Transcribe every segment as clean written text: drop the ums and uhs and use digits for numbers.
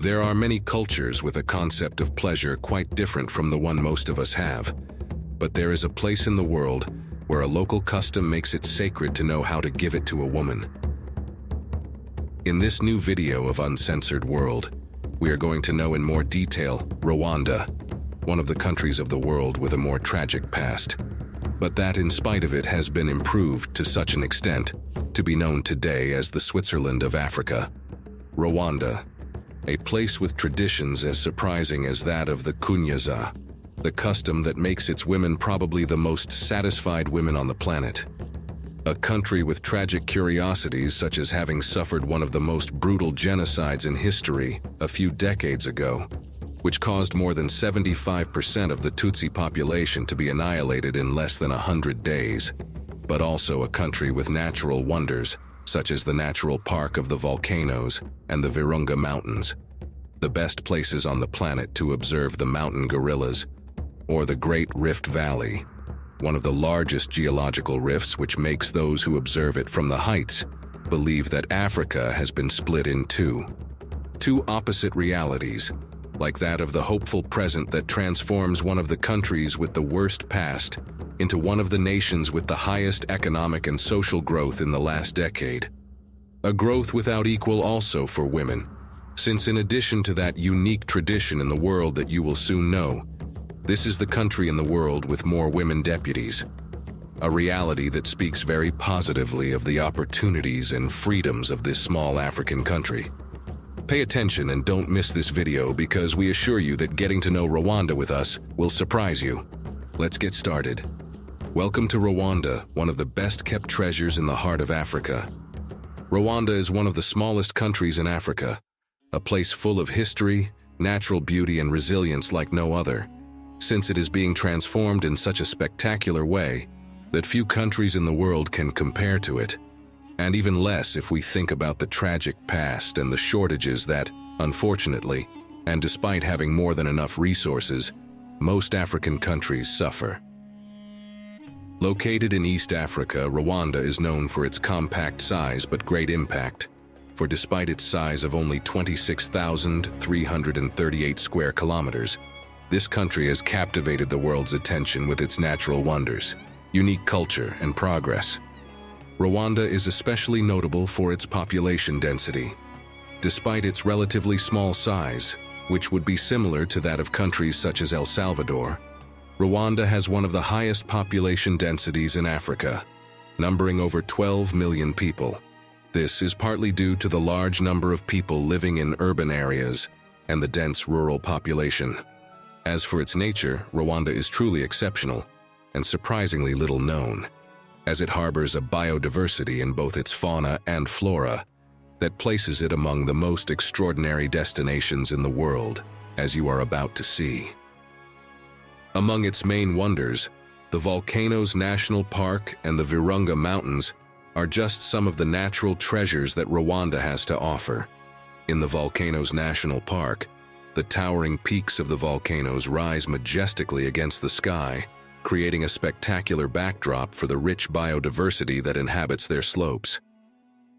There are many cultures with a concept of pleasure quite different from the one most of us have. But there is a place in the world where a local custom makes it sacred to know how to give it to a woman. In this new video of Uncensored World, we are going to know in more detail Rwanda, one of the countries of the world with a more tragic past, but that in spite of it has been improved to such an extent to be known today as the Switzerland of Africa. Rwanda, a place with traditions as surprising as that of the Kunyaza, the custom that makes its women probably the most satisfied women on the planet. A country with tragic curiosities such as having suffered one of the most brutal genocides in history a few decades ago, which caused more than 75% of the Tutsi population to be annihilated in less than 100 days, but also a country with natural wonders such as the natural park of the volcanoes and the Virunga Mountains, the best places on the planet to observe the mountain gorillas, or the Great Rift Valley, one of the largest geological rifts which makes those who observe it from the heights believe that Africa has been split in two opposite realities, like that of the hopeful present that transforms one of the countries with the worst past into one of the nations with the highest economic and social growth in the last decade. A growth without equal also for women, since in addition to that unique tradition in the world that you will soon know, this is the country in the world with more women deputies, a reality that speaks very positively of the opportunities and freedoms of this small African country. Pay attention and don't miss this video because we assure you that getting to know Rwanda with us will surprise you. Let's get started. Welcome to Rwanda, one of the best kept treasures in the heart of Africa. Rwanda is one of the smallest countries in Africa, a place full of history, natural beauty and resilience like no other, since it is being transformed in such a spectacular way that few countries in the world can compare to it, and even less if we think about the tragic past and the shortages that, unfortunately, and despite having more than enough resources, most African countries suffer. Located in East Africa, Rwanda is known for its compact size but great impact, for despite its size of only 26,338 square kilometers, this country has captivated the world's attention with its natural wonders, unique culture, and progress. Rwanda is especially notable for its population density. Despite its relatively small size, which would be similar to that of countries such as El Salvador, Rwanda has one of the highest population densities in Africa, numbering over 12 million people. This is partly due to the large number of people living in urban areas and the dense rural population. As for its nature, Rwanda is truly exceptional and surprisingly little known, as it harbors a biodiversity in both its fauna and flora that places it among the most extraordinary destinations in the world, as you are about to see. Among its main wonders, the Volcanoes National Park and the Virunga Mountains are just some of the natural treasures that Rwanda has to offer. In the Volcanoes National Park, the towering peaks of the volcanoes rise majestically against the sky, creating a spectacular backdrop for the rich biodiversity that inhabits their slopes.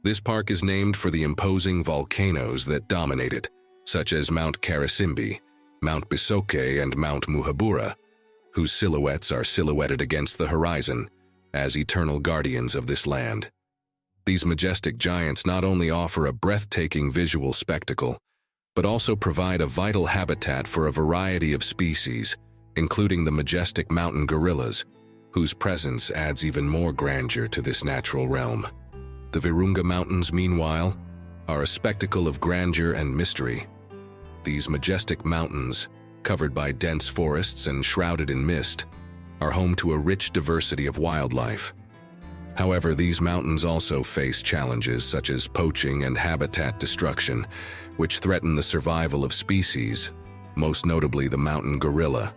This park is named for the imposing volcanoes that dominate it, such as Mount Karisimbi, Mount Bisoke, and Mount Muhabura, whose silhouettes are silhouetted against the horizon as eternal guardians of this land. These majestic giants not only offer a breathtaking visual spectacle, but also provide a vital habitat for a variety of species, including the majestic mountain gorillas, whose presence adds even more grandeur to this natural realm. The Virunga Mountains, meanwhile, are a spectacle of grandeur and mystery. These majestic mountains, covered by dense forests and shrouded in mist, are home to a rich diversity of wildlife. However, these mountains also face challenges such as poaching and habitat destruction, which threaten the survival of species, most notably the mountain gorilla.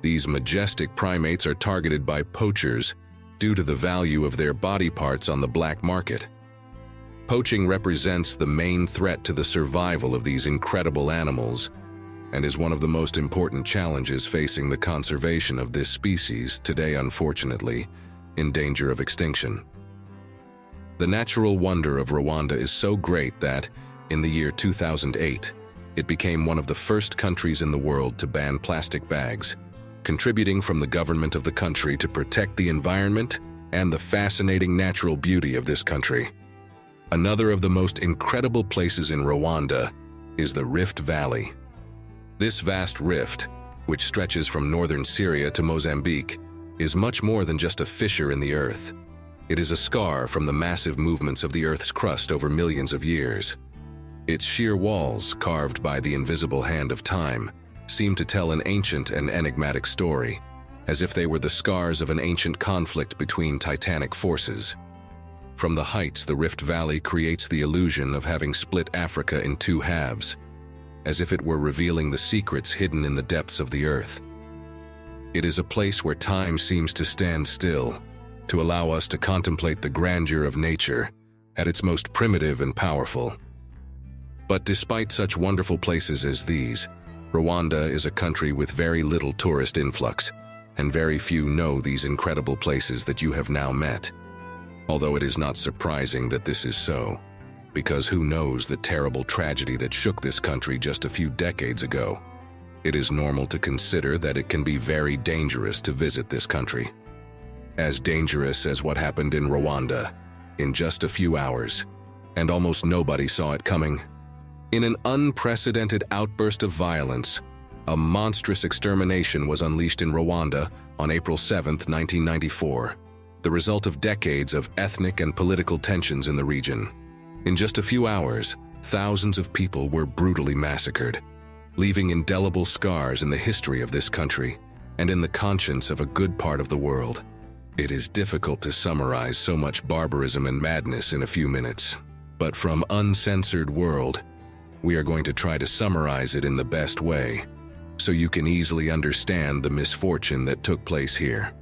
These majestic primates are targeted by poachers due to the value of their body parts on the black market. Poaching represents the main threat to the survival of these incredible animals and is one of the most important challenges facing the conservation of this species today, unfortunately, in danger of extinction. The natural wonder of Rwanda is so great that, in the year 2008, It became one of the first countries in the world to ban plastic bags, contributing from the government of the country to protect the environment and the fascinating natural beauty of this country. Another of the most incredible places in Rwanda is the Rift Valley. This vast rift, which stretches from northern Syria to Mozambique, is much more than just a fissure in the earth. It is a scar from the massive movements of the Earth's crust over millions of years. Its sheer walls, carved by the invisible hand of time, seem to tell an ancient and enigmatic story, as if they were the scars of an ancient conflict between titanic forces. From the heights, the Rift Valley creates the illusion of having split Africa in two halves, as if it were revealing the secrets hidden in the depths of the earth. It is a place where time seems to stand still, to allow us to contemplate the grandeur of nature at its most primitive and powerful. But despite such wonderful places as these, Rwanda is a country with very little tourist influx, and very few know these incredible places that you have now met. Although it is not surprising that this is so, because who knows the terrible tragedy that shook this country just a few decades ago. It is normal to consider that it can be very dangerous to visit this country. As dangerous as what happened in Rwanda, in just a few hours, and almost nobody saw it coming. In an unprecedented outburst of violence, a monstrous extermination was unleashed in Rwanda on April 7, 1994, the result of decades of ethnic and political tensions in the region. In just a few hours, thousands of people were brutally massacred, leaving indelible scars in the history of this country and in the conscience of a good part of the world. It is difficult to summarize so much barbarism and madness in a few minutes, but from Uncensored World, we are going to try to summarize it in the best way, so you can easily understand the misfortune that took place here.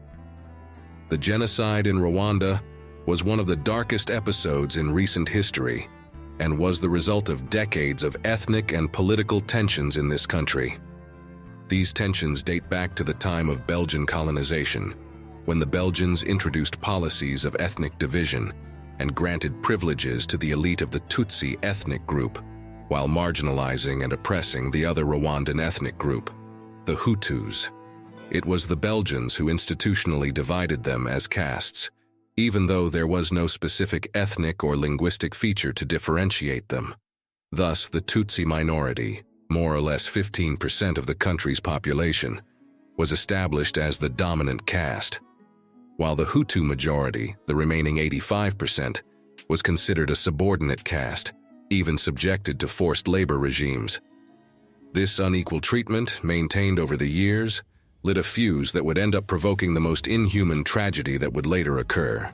The genocide in Rwanda was one of the darkest episodes in recent history, and was the result of decades of ethnic and political tensions in this country. These tensions date back to the time of Belgian colonization, when the Belgians introduced policies of ethnic division and granted privileges to the elite of the Tutsi ethnic group, while marginalizing and oppressing the other Rwandan ethnic group, the Hutus. It was the Belgians who institutionally divided them as castes, even though there was no specific ethnic or linguistic feature to differentiate them. Thus, the Tutsi minority, more or less 15% of the country's population, was established as the dominant caste, while the Hutu majority, the remaining 85%, was considered a subordinate caste, even subjected to forced labor regimes. This unequal treatment, maintained over the years, lit a fuse that would end up provoking the most inhuman tragedy that would later occur.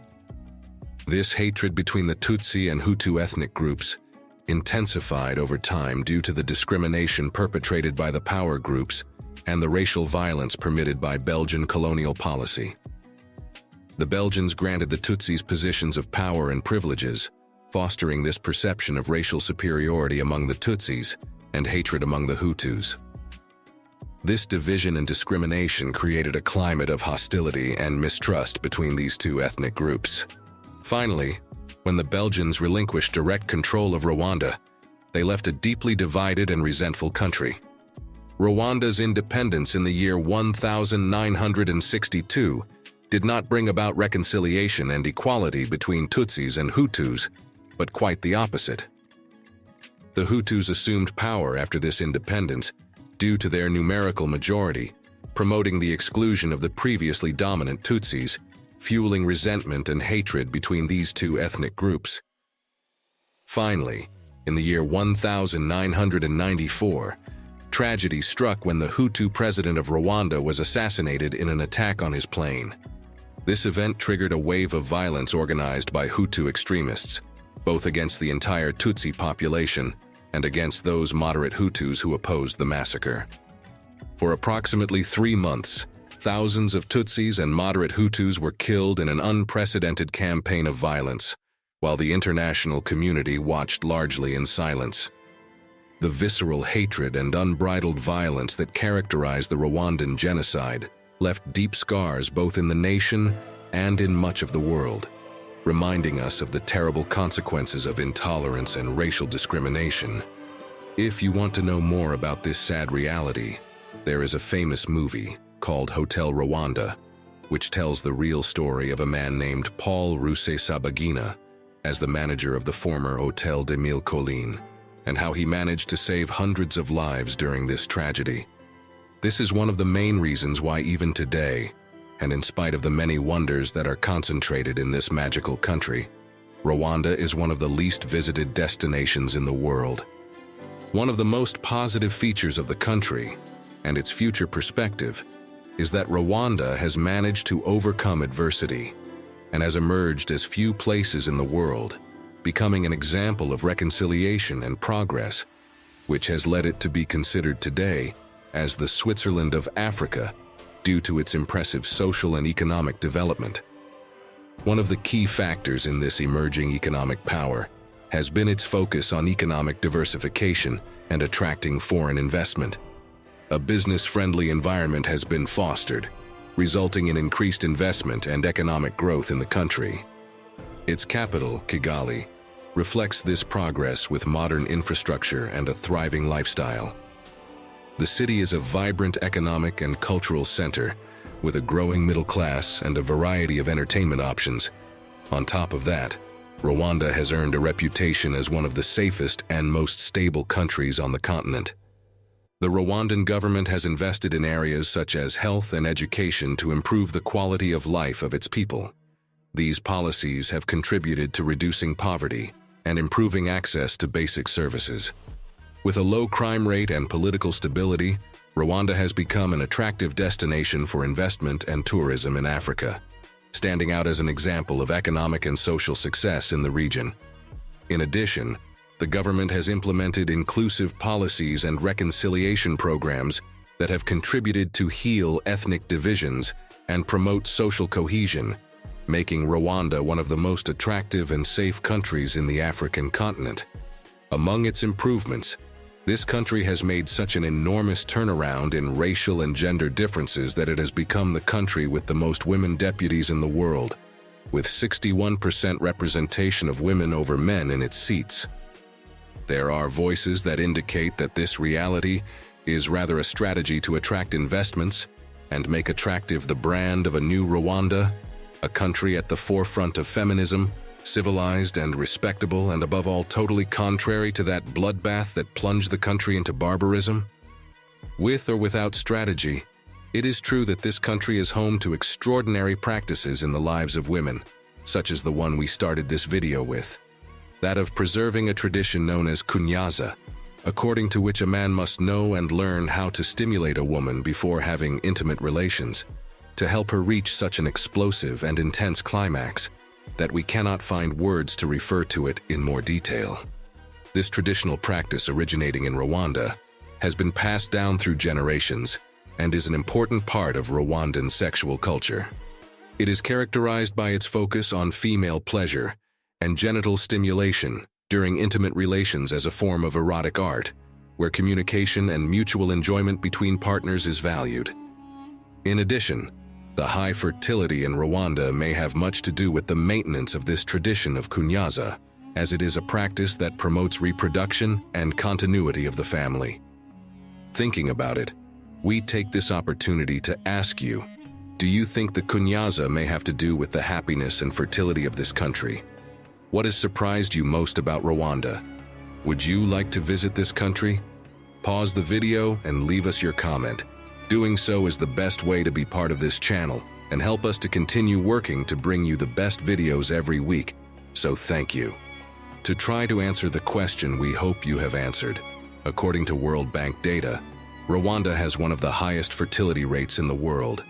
This hatred between the Tutsi and Hutu ethnic groups intensified over time due to the discrimination perpetrated by the power groups and the racial violence permitted by Belgian colonial policy. The Belgians granted the Tutsis positions of power and privileges, fostering this perception of racial superiority among the Tutsis and hatred among the Hutus. This division and discrimination created a climate of hostility and mistrust between these two ethnic groups. Finally, when the Belgians relinquished direct control of Rwanda, they left a deeply divided and resentful country. Rwanda's independence in the year 1962 did not bring about reconciliation and equality between Tutsis and Hutus, but quite the opposite. The Hutus assumed power after this independence due to their numerical majority, promoting the exclusion of the previously dominant Tutsis, fueling resentment and hatred between these two ethnic groups. Finally, in the year 1994, tragedy struck when the Hutu president of Rwanda was assassinated in an attack on his plane. This event triggered a wave of violence organized by Hutu extremists, both against the entire Tutsi population and against those moderate Hutus who opposed the massacre. For approximately 3 months, thousands of Tutsis and moderate Hutus were killed in an unprecedented campaign of violence, while the international community watched largely in silence. The visceral hatred and unbridled violence that characterized the Rwandan genocide left deep scars both in the nation and in much of the world, reminding us of the terrible consequences of intolerance and racial discrimination. If you want to know more about this sad reality, there is a famous movie called Hotel Rwanda, which tells the real story of a man named Paul Rusesabagina as the manager of the former Hotel de Mille Collines, and how he managed to save hundreds of lives during this tragedy. This is one of the main reasons why even today, and in spite of the many wonders that are concentrated in this magical country, Rwanda is one of the least visited destinations in the world. One of the most positive features of the country, and its future perspective, is that Rwanda has managed to overcome adversity and has emerged as few places in the world, becoming an example of reconciliation and progress, which has led it to be considered today as the Switzerland of Africa due to its impressive social and economic development. One of the key factors in this emerging economic power has been its focus on economic diversification and attracting foreign investment. A business-friendly environment has been fostered, resulting in increased investment and economic growth in the country. Its capital, Kigali, reflects this progress with modern infrastructure and a thriving lifestyle. The city is a vibrant economic and cultural center with a growing middle class and a variety of entertainment options. On top of that, Rwanda has earned a reputation as one of the safest and most stable countries on the continent. The Rwandan government has invested in areas such as health and education to improve the quality of life of its people. These policies have contributed to reducing poverty and improving access to basic services. With a low crime rate and political stability, Rwanda has become an attractive destination for investment and tourism in Africa, standing out as an example of economic and social success in the region. In addition, the government has implemented inclusive policies and reconciliation programs that have contributed to heal ethnic divisions and promote social cohesion, making Rwanda one of the most attractive and safe countries in the African continent. Among its improvements, this country has made such an enormous turnaround in racial and gender differences that it has become the country with the most women deputies in the world, with 61% representation of women over men in its seats. There are voices that indicate that this reality is rather a strategy to attract investments and make attractive the brand of a new Rwanda, a country at the forefront of feminism, civilized and respectable, and above all totally contrary to that bloodbath that plunged the country into barbarism. With or without strategy, it is true that this country is home to extraordinary practices in the lives of women, such as the one we started this video with, that of preserving a tradition known as Kunyaza, according to which a man must know and learn how to stimulate a woman before having intimate relations, to help her reach such an explosive and intense climax that we cannot find words to refer to it in more detail. This traditional practice originating in Rwanda has been passed down through generations and is an important part of Rwandan sexual culture. It is characterized by its focus on female pleasure and genital stimulation during intimate relations as a form of erotic art, where communication and mutual enjoyment between partners is valued. In addition, the high fertility in Rwanda may have much to do with the maintenance of this tradition of Kunyaza, as it is a practice that promotes reproduction and continuity of the family. Thinking about it, we take this opportunity to ask you, do you think the Kunyaza may have to do with the happiness and fertility of this country? What has surprised you most about Rwanda? Would you like to visit this country? Pause the video and leave us your comment. Doing so is the best way to be part of this channel and help us to continue working to bring you the best videos every week, so thank you. To try to answer the question we hope you have answered, according to World Bank data, Rwanda has one of the highest fertility rates in the world,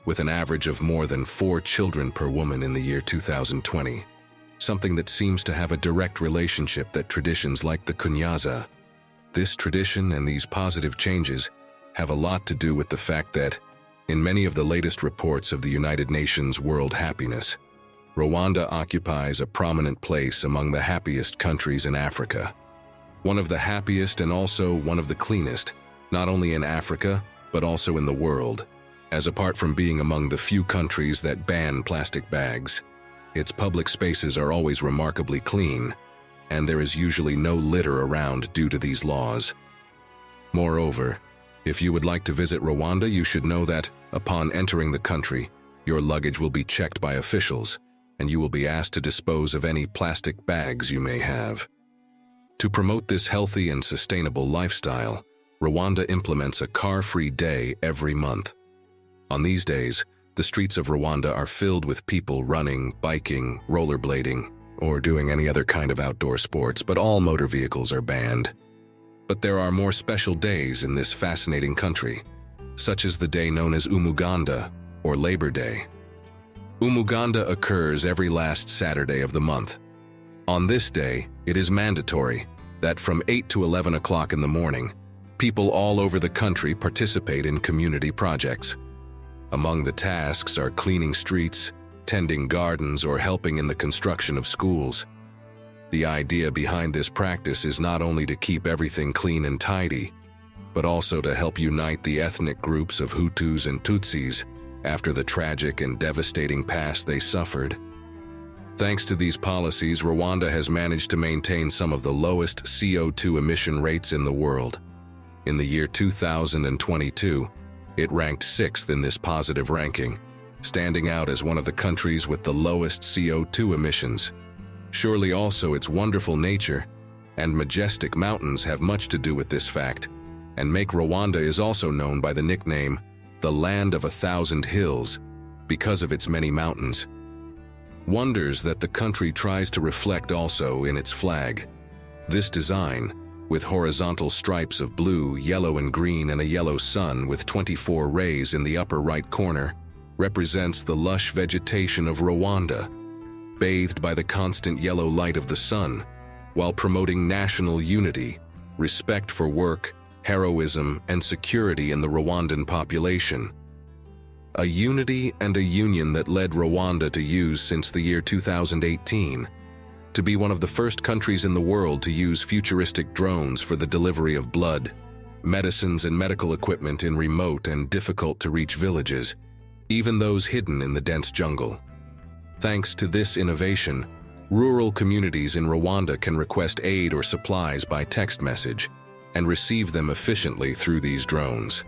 with an average of more than 4 children per woman in the year 2020, something that seems to have a direct relationship that traditions like the Kunyaza. This tradition and these positive changes have a lot to do with the fact that, in many of the latest reports of the United Nations World Happiness, Rwanda occupies a prominent place among the happiest countries in Africa. One of the happiest and also one of the cleanest, not only in Africa, but also in the world, as apart from being among the few countries that ban plastic bags. Its public spaces are always remarkably clean, and there is usually no litter around due to these laws. Moreover, if you would like to visit Rwanda, you should know that, upon entering the country, your luggage will be checked by officials, and you will be asked to dispose of any plastic bags you may have. To promote this healthy and sustainable lifestyle, Rwanda implements a car-free day every month. On these days, the streets of Rwanda are filled with people running, biking, rollerblading, or doing any other kind of outdoor sports, but all motor vehicles are banned. But there are more special days in this fascinating country, such as the day known as Umuganda, or Labor Day. Umuganda occurs every last Saturday of the month. On this day, it is mandatory that from 8 to 11 o'clock in the morning, people all over the country participate in community projects. Among the tasks are cleaning streets, tending gardens, or helping in the construction of schools. The idea behind this practice is not only to keep everything clean and tidy, but also to help unite the ethnic groups of Hutus and Tutsis after the tragic and devastating past they suffered. Thanks to these policies, Rwanda has managed to maintain some of the lowest CO2 emission rates in the world. In the year 2022, it ranked 6th in this positive ranking, standing out as one of the countries with the lowest CO2 emissions. Surely also its wonderful nature and majestic mountains have much to do with this fact, and make Rwanda is also known by the nickname, the Land of 1,000 Hills, because of its many mountains. Wonders that the country tries to reflect also in its flag. This design, with horizontal stripes of blue, yellow, and green and a yellow sun with 24 rays in the upper right corner, represents the lush vegetation of Rwanda, bathed by the constant yellow light of the sun, while promoting national unity, respect for work, heroism, and security in the Rwandan population. A unity and a union that led Rwanda to use since the year 2018, to be one of the first countries in the world to use futuristic drones for the delivery of blood, medicines, and medical equipment in remote and difficult-to-reach villages, even those hidden in the dense jungle. Thanks to this innovation, rural communities in Rwanda can request aid or supplies by text message and receive them efficiently through these drones.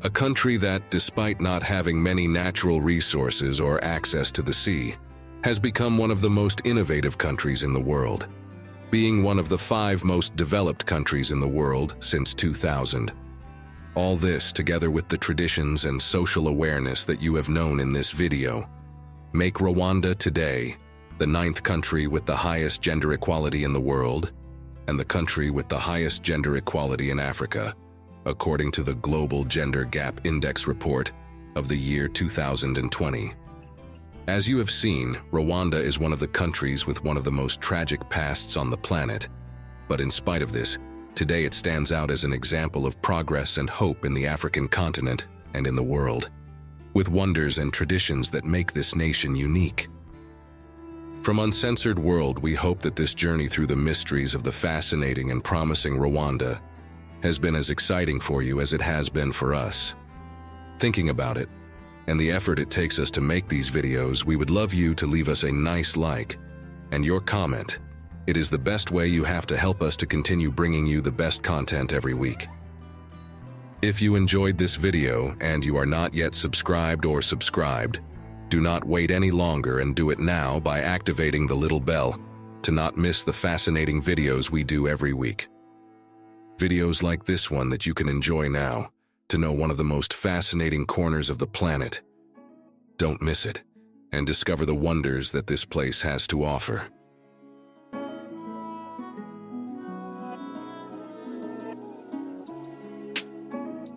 A country that, despite not having many natural resources or access to the sea, has become one of the most innovative countries in the world, being one of the 5 most developed countries in the world since 2000. All this, together with the traditions and social awareness that you have known in this video, make Rwanda today the 9th country with the highest gender equality in the world and the country with the highest gender equality in Africa, according to the Global Gender Gap Index report of the year 2020. As you have seen, Rwanda is one of the countries with one of the most tragic pasts on the planet, but in spite of this, today it stands out as an example of progress and hope in the African continent and in the world, with wonders and traditions that make this nation unique. From Uncensored World, we hope that this journey through the mysteries of the fascinating and promising Rwanda has been as exciting for you as it has been for us. Thinking about it, and the effort it takes us to make these videos, we would love you to leave us a nice like and your comment. It is the best way you have to help us to continue bringing you the best content every week. If you enjoyed this video and you are not yet subscribed, do not wait any longer and do it now by activating the little bell to not miss the fascinating videos we do every week. Videos like this one that you can enjoy now to know one of the most fascinating corners of the planet. Don't miss it and discover the wonders that this place has to offer.